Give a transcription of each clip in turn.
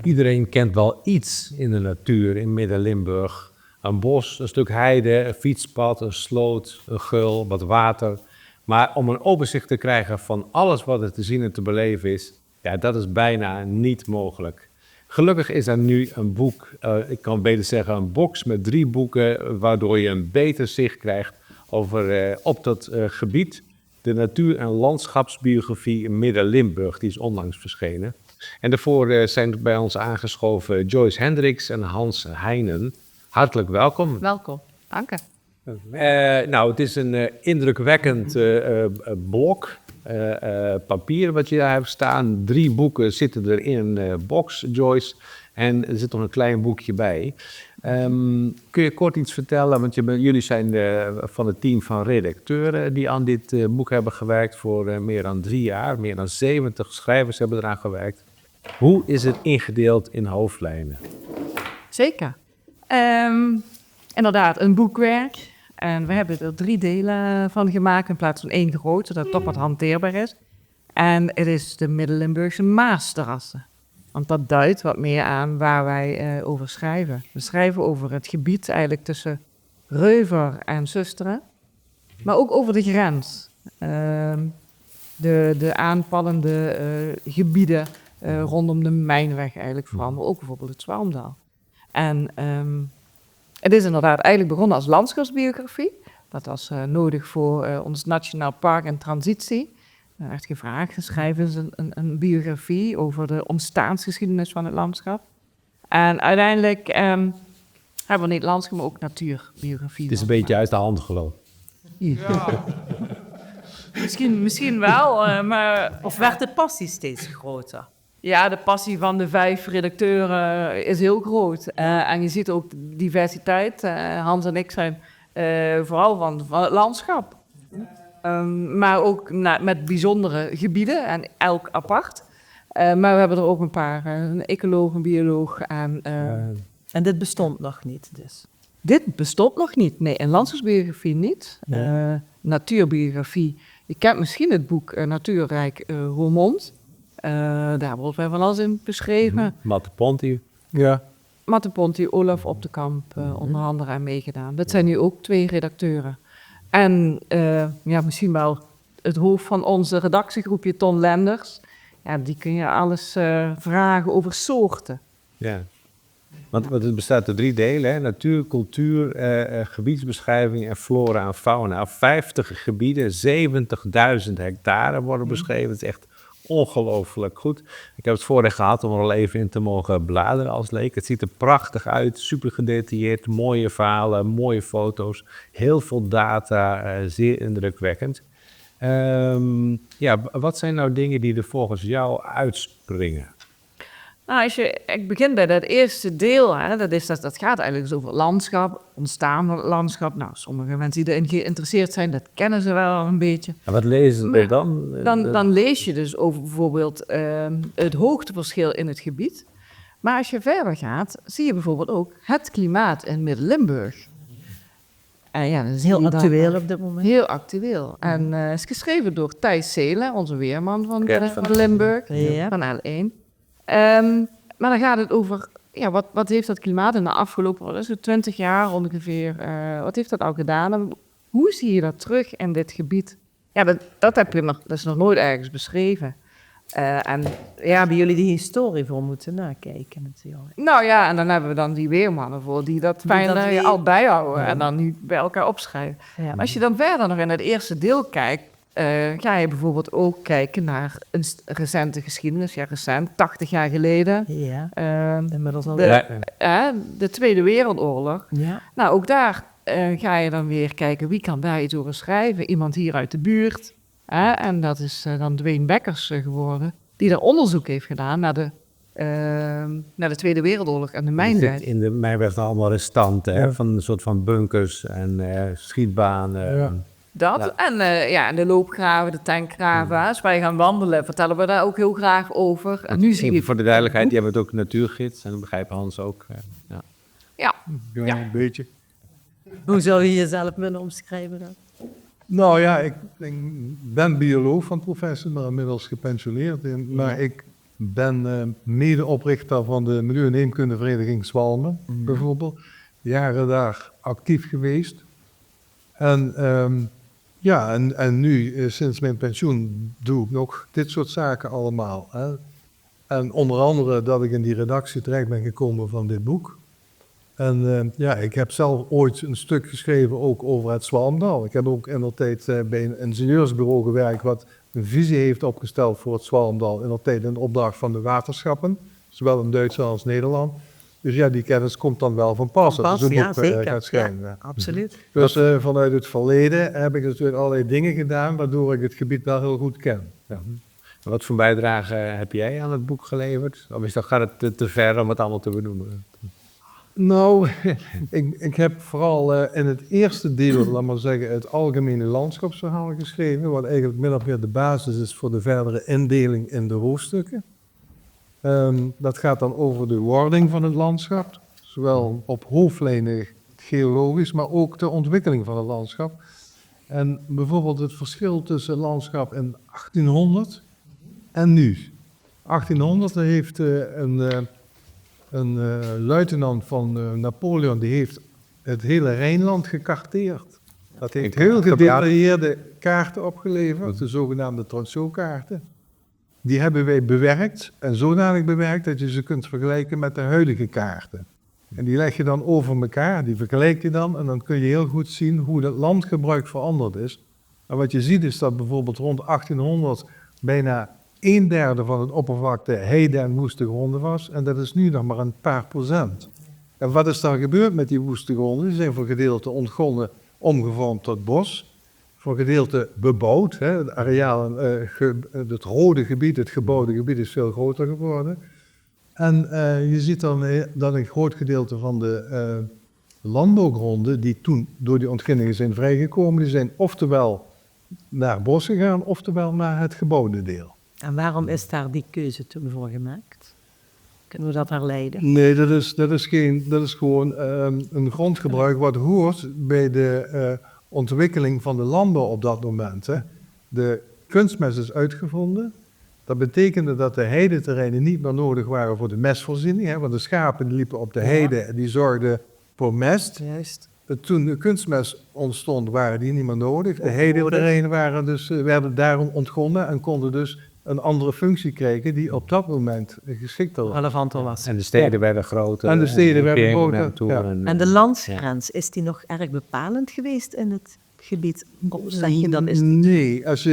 Iedereen kent wel iets in de natuur in Midden-Limburg. Een bos, een stuk heide, een fietspad, een sloot, een geul, wat water. Maar om een overzicht te krijgen van alles wat er te zien en te beleven is, ja, dat is bijna niet mogelijk. Gelukkig is er nu een boek, ik kan beter zeggen een box met 3 boeken, waardoor je een beter zicht krijgt op dat gebied. De natuur- en landschapsbiografie Midden-Limburg, die is onlangs verschenen. En daarvoor zijn bij ons aangeschoven Joyce Hendricks en Hans Heijnen. Hartelijk welkom. Welkom, dank je. Nou, het is een indrukwekkend blok papier wat je daar hebt staan. 3 boeken zitten er in een box, Joyce. En er zit nog een klein boekje bij. Kun je kort iets vertellen? Want jullie zijn van het team van redacteuren die aan dit boek hebben gewerkt voor meer dan 3 jaar. Meer dan 70 schrijvers hebben eraan gewerkt. Hoe is het ingedeeld in hoofdlijnen? Zeker. Inderdaad, een boekwerk. En we hebben er 3 delen van gemaakt in plaats van 1 groot, zodat het toch wat hanteerbaar is. En het is de Midden-Limburgse Maasterrassen. Want dat duidt wat meer aan waar wij over schrijven. We schrijven over het gebied eigenlijk tussen Reuver en Susteren. Maar ook over de grens. De aanpallende gebieden rondom de Mijnweg eigenlijk vooral. Maar ook bijvoorbeeld het Zwalmdal. En het is inderdaad eigenlijk begonnen als landschapsbiografie. Dat was nodig voor ons Nationaal Park en Transitie. Er werd gevraagd, schrijf eens een biografie over de ontstaansgeschiedenis van het landschap. En uiteindelijk hebben we niet landschap, maar ook natuurbiografie. Het is een beetje uit de hand gelopen. Ja. misschien wel, maar... Of werd de passie steeds groter? Ja, de passie van de 5 redacteuren is heel groot. En je ziet ook de diversiteit. Hans en ik zijn vooral van het landschap. Maar ook met bijzondere gebieden en elk apart. Maar we hebben er ook een paar, een ecoloog, een bioloog. En dit bestond nog niet dus? Dit bestond nog niet. Nee, een landschapsbiografie niet. Nee. Natuurbiografie. Je kent misschien het boek Natuurrijk Roermond. Daar wordt wij van alles in beschreven. Matte Ponti. Ja. Matte Ponti, Olaf Op de Kamp onder andere aan meegedaan. Dat zijn nu ook 2 redacteuren. En misschien wel het hoofd van onze redactiegroepje, Ton Lenders. Ja, die kun je alles vragen over soorten. Ja, want het bestaat uit 3 delen. Hè? Natuur, cultuur, gebiedsbeschrijving en flora en fauna. 50 gebieden, 70.000 hectare worden beschreven. Het is echt ongelooflijk goed. Ik heb het voorrecht gehad om er al even in te mogen bladeren als leek. Het ziet er prachtig uit, super gedetailleerd, mooie verhalen, mooie foto's, heel veel data, zeer indrukwekkend. Wat zijn nou dingen die er volgens jou uitspringen? Nou, ik begin bij dat eerste deel, hè, dat gaat eigenlijk dus over landschap, ontstaan van het landschap. Nou, sommige mensen die erin geïnteresseerd zijn, dat kennen ze wel een beetje. En wat lezen ze dan? Dan lees je dus over bijvoorbeeld het hoogteverschil in het gebied. Maar als je verder gaat, zie je bijvoorbeeld ook het klimaat in Midden-Limburg. Dat is heel actueel op dit moment. Heel actueel. En is geschreven door Thijs Seelen, onze weerman van Limburg, van L1. Maar dan gaat het over, wat heeft dat klimaat in de afgelopen 20 jaar ongeveer, wat heeft dat al gedaan? En hoe zie je dat terug in dit gebied? Ja, dat is nog nooit ergens beschreven. Hebben jullie die historie voor moeten nakijken natuurlijk. Nou ja, en dan hebben we dan die weermannen voor die dat fijn al bijhouden en dan nu bij elkaar opschrijven. Ja. Maar als je dan verder nog in het eerste deel kijkt, ga je bijvoorbeeld ook kijken naar een recente geschiedenis. Ja, recent, 80 jaar geleden. Ja, inmiddels al. De Tweede Wereldoorlog. Ja. Nou, ook daar ga je dan weer kijken, wie kan daar iets over schrijven? Iemand hier uit de buurt. En dat is dan Dwayne Bekkers geworden, die daar onderzoek heeft gedaan naar de Tweede Wereldoorlog en de mijnwerk. In de mijnwerk zijn allemaal restanten, hè, van een soort van bunkers en schietbanen. Ja. Dat, en de loopgraven, de tankgraven. Als wij gaan wandelen, vertellen we daar ook heel graag over. En nu zie je... Voor de duidelijkheid, die hebben het ook natuurgids, en dat begrijpt Hans ook. Ja, een beetje. Hoe zou je jezelf willen omschrijven dan? Nou ja, ik ben bioloog van professie, maar inmiddels gepensioneerd. Maar ik ben medeoprichter van de Milieu- en Heemkundevereniging Zwalmen, bijvoorbeeld. Jaren daar actief geweest. En en nu, sinds mijn pensioen, doe ik nog dit soort zaken allemaal. Hè. En onder andere dat ik in die redactie terecht ben gekomen van dit boek. En ik heb zelf ooit een stuk geschreven ook over het Zwalmdal. Ik heb ook in de tijd bij een ingenieursbureau gewerkt wat een visie heeft opgesteld voor het Zwalmdal. In de tijd in opdracht van de waterschappen, zowel in Duitsland als Nederland. Dus ja, die kennis komt dan wel van pas. Pas, als een ja, boek zeker. gaat schrijven. Ja, absoluut. Dus vanuit het verleden heb ik natuurlijk allerlei dingen gedaan, waardoor ik het gebied wel heel goed ken. Ja. Wat voor bijdrage heb jij aan het boek geleverd? Of gaat het te ver om het allemaal te benoemen? Nou, ik heb vooral in het eerste deel, laat maar zeggen, het algemene landschapsverhaal geschreven, wat eigenlijk min of meer de basis is voor de verdere indeling in de hoofdstukken. Dat gaat dan over de wording van het landschap, zowel op hoofdlijnen geologisch, maar ook de ontwikkeling van het landschap. En bijvoorbeeld het verschil tussen het landschap in 1800 en nu. 1800 heeft een luitenant van Napoleon, die heeft het hele Rijnland gekarteerd. Dat heeft heel gedetailleerde kaarten opgeleverd, de zogenaamde Trousseau-kaarten. Die hebben wij bewerkt, en zodanig bewerkt dat je ze kunt vergelijken met de huidige kaarten. En die leg je dan over elkaar, die vergelijk je dan, en dan kun je heel goed zien hoe het landgebruik veranderd is. En wat je ziet is dat bijvoorbeeld rond 1800 bijna 1/3 van het oppervlakte heide en woeste gronden was, en dat is nu nog maar een paar procent. En wat is dan gebeurd met die woeste gronden? Die zijn voor gedeelte ontgonnen, omgevormd tot bos, voor gedeelte bebouwd. Hè. Het areaal, het rode gebied, het gebouwde gebied is veel groter geworden. En je ziet dan dat een groot gedeelte van de landbouwgronden die toen door die ontginningen zijn vrijgekomen, die zijn oftewel naar bos gegaan, oftewel naar het gebouwde deel. En waarom is daar die keuze toen voor gemaakt? Kunnen we dat herleiden? Nee, dat is gewoon een grondgebruik wat hoort bij de ontwikkeling van de landbouw op dat moment. Hè. De kunstmest is uitgevonden. Dat betekende dat de heideterreinen niet meer nodig waren voor de mestvoorziening. Hè, want de schapen die liepen op de heide en die zorgden voor mest. Juist. Toen de kunstmest ontstond, waren die niet meer nodig. De heideterreinen werden daarom ontgonnen en konden dus een andere functie krijgen die op dat moment geschikter was. Relevanter was. En de steden werden groter. En de steden werden groter, naartoe ja. En de landsgrens, is die nog erg bepalend geweest in het gebied? Of zeg je dan is Nee, als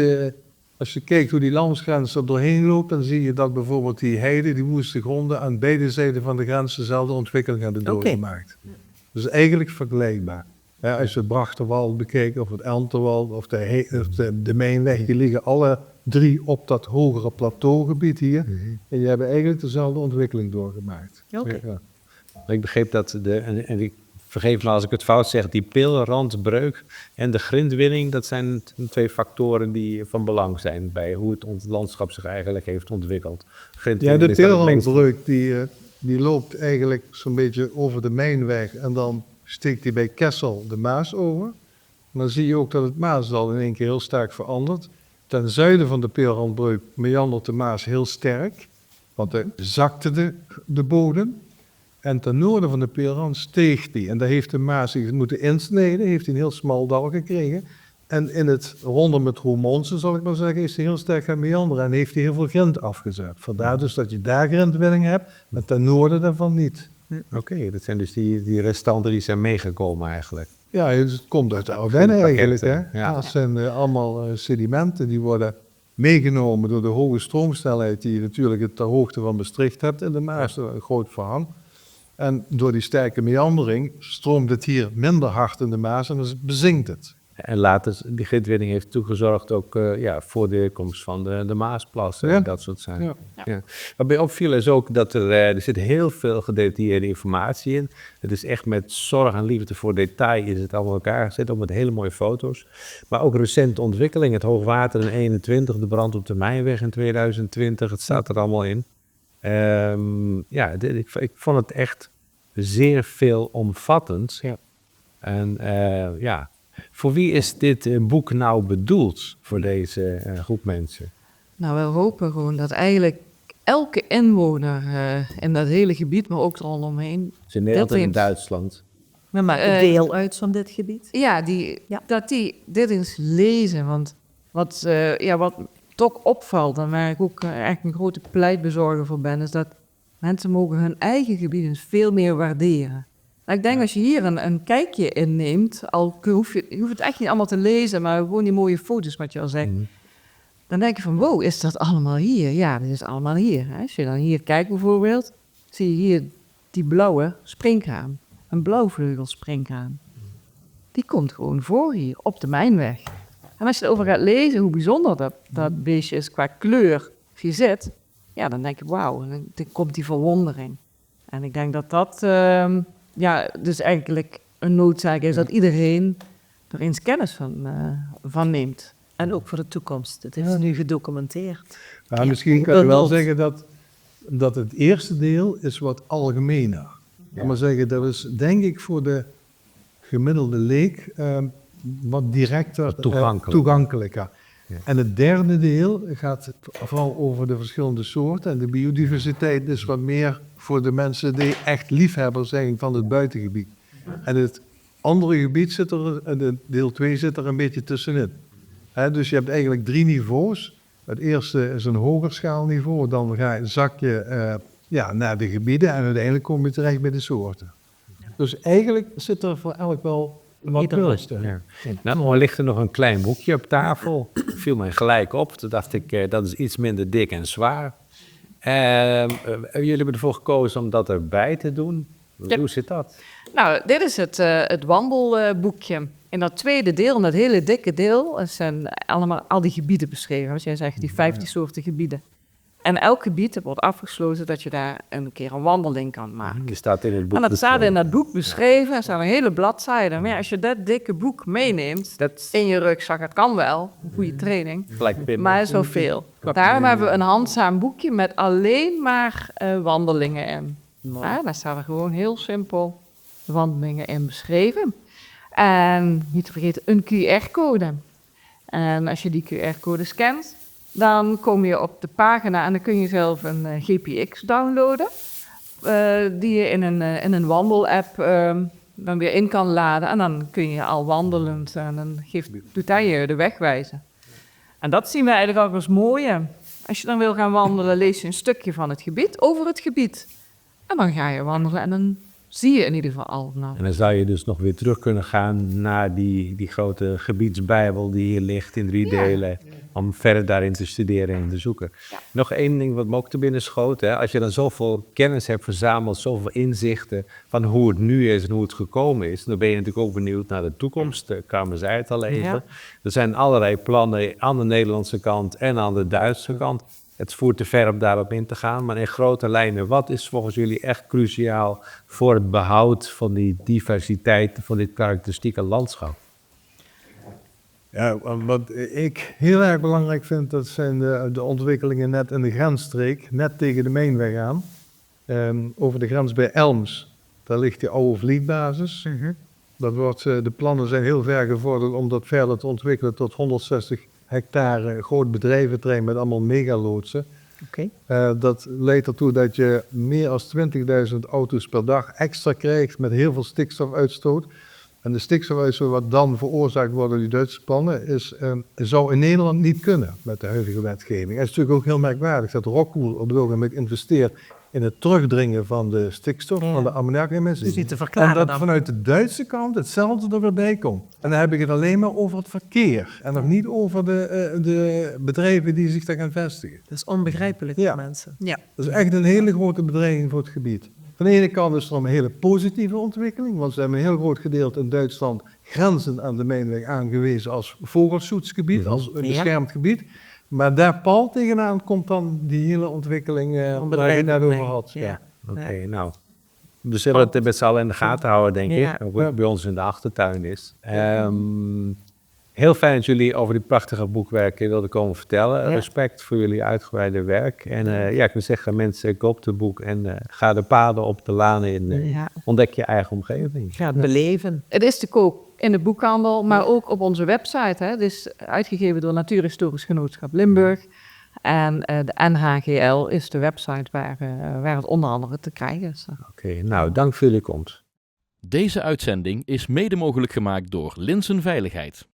je kijkt hoe die landsgrens er doorheen loopt, dan zie je dat bijvoorbeeld die heide, die woeste gronden, aan beide zijden van de grens dezelfde ontwikkeling hebben doorgemaakt. Dus eigenlijk vergelijkbaar. Ja, als je het Brachterwald bekijkt, of het Enterwald, of de Mijnweg, die liggen alle 3 op dat hogere plateaugebied hier. En die hebben eigenlijk dezelfde ontwikkeling doorgemaakt. Oké. Ja. Ik begreep dat en ik vergeef me als ik het fout zeg, die pilrandbreuk en de grindwinning, dat zijn 2 factoren die van belang zijn bij hoe het landschap zich eigenlijk heeft ontwikkeld. Ja, de pilrandbreuk die loopt eigenlijk zo'n beetje over de Mijnweg en dan steekt hij bij Kessel de Maas over. En dan zie je ook dat het Maasdal in één keer heel sterk verandert. Ten zuiden van de pilrandbreuk meandert de Maas heel sterk, want er zakte de bodem. En ten noorden van de pilrand steeg die. En daar heeft de Maas zich moeten insnijden, heeft hij een heel smal dal gekregen. En in het rondom het Roermondse, zal ik maar zeggen, is hij heel sterk gaan meanderen en heeft hij heel veel grind afgezet. Vandaar dus dat je daar grindwinning hebt, maar ten noorden daarvan niet. Oké, dat zijn dus die restanten die zijn meegekomen eigenlijk. Ja, het komt uit de Ardennen eigenlijk. Hè? Ja. Ja, het zijn allemaal sedimenten die worden meegenomen door de hoge stroomsnelheid die je natuurlijk ter hoogte van Maastricht hebt in de Maas, een groot verhang. En door die sterke meandering stroomt het hier minder hard in de Maas en dus bezinkt het. En later, die grindwinning heeft toegezorgd ook voor de komst van de Maasplassen en dat soort zaken. Ja. Wat mij opviel is ook dat er zit heel veel gedetailleerde informatie in. Het is echt met zorg en liefde voor detail is het allemaal elkaar gezet, ook met hele mooie foto's. Maar ook recente ontwikkelingen, het hoogwater in 21, de brand op de Mijnweg in 2020, het staat er allemaal in. Ik vond het echt zeer veelomvattend. Ja. En voor wie is dit boek nou bedoeld voor deze groep mensen? Nou, we hopen gewoon dat eigenlijk elke inwoner in dat hele gebied, maar ook rondomheen. Dus in Nederland en in heeft- Duitsland. We maken deel uit van dit gebied. Ja, dat die dit eens lezen. Want wat toch opvalt en waar ik ook echt een grote pleitbezorger voor ben, is dat mensen mogen hun eigen gebied eens veel meer waarderen. Nou, ik denk als je hier een kijkje inneemt, je hoeft het echt niet allemaal te lezen, maar gewoon die mooie foto's wat je al zegt. Dan denk je van, wow, is dat allemaal hier? Ja, dat is allemaal hier. Als je dan hier kijkt bijvoorbeeld, zie je hier die blauwe springhaan. Een blauwvleugelspringhaan. Die komt gewoon voor hier, op de Mijnweg. En als je erover gaat lezen hoe bijzonder dat beestje is qua kleur, als je zit, ja, dan denk je, wauw, en dan komt die verwondering. En ik denk dat dus eigenlijk een noodzaak is dat iedereen er eens kennis van neemt. En ook voor de toekomst. Het is nu gedocumenteerd. Maar misschien kan je wel zeggen dat het eerste deel is wat algemener. Ik maar zeggen, dat is denk ik voor de gemiddelde leek wat directer toegankelijker. Ja. En het derde deel gaat vooral over de verschillende soorten en de biodiversiteit is wat meer voor de mensen die echt liefhebbers zijn van het buitengebied. En het andere gebied zit er, deel 2 zit er een beetje tussenin. Dus je hebt eigenlijk 3 niveaus. Het eerste is een hoger schaalniveau, dan zak je naar de gebieden en uiteindelijk kom je terecht bij de soorten. Dus eigenlijk zit er voor elk wel wat rust in. Ja. Nou, maar ligt er nog een klein boekje op tafel. Viel mij gelijk op. Toen dacht ik, dat is iets minder dik en zwaar. Jullie hebben ervoor gekozen om dat erbij te doen. Ja. Hoe zit dat? Nou, dit is het wandelboekje. In dat tweede deel, in dat hele dikke deel, zijn allemaal al die gebieden beschreven. Als jij zegt, die 15 soorten gebieden. En elk gebied wordt afgesloten dat je daar een keer een wandeling kan maken. Die staat in het boek. En dat staat in dat boek beschreven, er staan een hele bladzijde. Maar ja, als je dat dikke boek meeneemt in je rugzak, het kan wel, een goede training, maar is wel veel. Daarom hebben we een handzaam boekje met alleen maar wandelingen in. Ja, daar staan er gewoon heel simpel wandelingen in beschreven. En niet te vergeten een QR-code. En als je die QR-code scant, dan kom je op de pagina en dan kun je zelf een GPX downloaden. Die je in een wandelapp dan weer in kan laden. En dan kun je al wandelend en dan doet hij je de weg wijzen. En dat zien we eigenlijk ook als mooie. Als je dan wil gaan wandelen, lees je een stukje van het gebied over het gebied. En dan ga je wandelen en dan zie je in ieder geval al. Nou. En dan zou je dus nog weer terug kunnen gaan naar die grote gebiedsbijbel die hier ligt in 3 delen. Om verder daarin te studeren en te zoeken. Ja. Nog één ding wat me ook te binnen schoot. Als je dan zoveel kennis hebt verzameld, zoveel inzichten van hoe het nu is en hoe het gekomen is. Dan ben je natuurlijk ook benieuwd naar de toekomst. Carmen zei het al even. Ja. Er zijn allerlei plannen aan de Nederlandse kant en aan de Duitse kant. Het voert te ver om daarop in te gaan, maar in grote lijnen, wat is volgens jullie echt cruciaal voor het behoud van die diversiteit, van dit karakteristieke landschap? Ja, wat ik heel erg belangrijk vind, dat zijn de ontwikkelingen net in de grensstreek, net tegen de Mijnweg aan. Over de grens bij Elms, daar ligt die oude vliegbasis. De plannen zijn heel ver gevorderd om dat verder te ontwikkelen tot 160 hectare groot bedrijventerrein met allemaal megaloodsen. Oké. Dat leidt ertoe dat je meer dan 20.000 auto's per dag extra krijgt met heel veel stikstofuitstoot. En de stikstofuitstoot wat dan veroorzaakt wordt door die Duitse plannen zou in Nederland niet kunnen met de huidige wetgeving. Het is natuurlijk ook heel merkwaardig dat Rockwool op het ogenblik investeert in het terugdringen van de stikstof, van de ammoniakemissies. Dus niet te verklaren en dat dan. vanuit de Duitse kant hetzelfde er weer bij komt. En dan heb ik het alleen maar over het verkeer en nog niet over de bedrijven die zich daar gaan vestigen. Dat is onbegrijpelijk Ja. voor mensen. Ja. Dat is echt een hele grote bedreiging voor het gebied. Van de ene kant is er een hele positieve ontwikkeling, want ze hebben een heel groot gedeelte in Duitsland grenzen aan de Mijnweg aangewezen als vogelzoetsgebied, als een beschermd gebied. Maar daar pal tegenaan komt dan die hele ontwikkeling waar je het net over had. Ja. Oké, nou. We zullen het met z'n allen in de gaten houden, denk Ja. ik. Hoe het bij ons in de achtertuin is. Heel fijn dat jullie over dit prachtige boekwerk wilden komen vertellen. Ja. Respect voor jullie uitgebreide werk. En ik wil zeggen, mensen, koop het boek en ga de paden op de lanen in. Ja. Ontdek je eigen omgeving. Ga het beleven. Het is te koop in de boekhandel, maar ook op onze website. Hè. Het is uitgegeven door Natuurhistorisch Genootschap Limburg. En de NHGL is de website waar het onder andere te krijgen is. Oké, nou, dank voor jullie komst. Deze uitzending is mede mogelijk gemaakt door Linsen Veiligheid.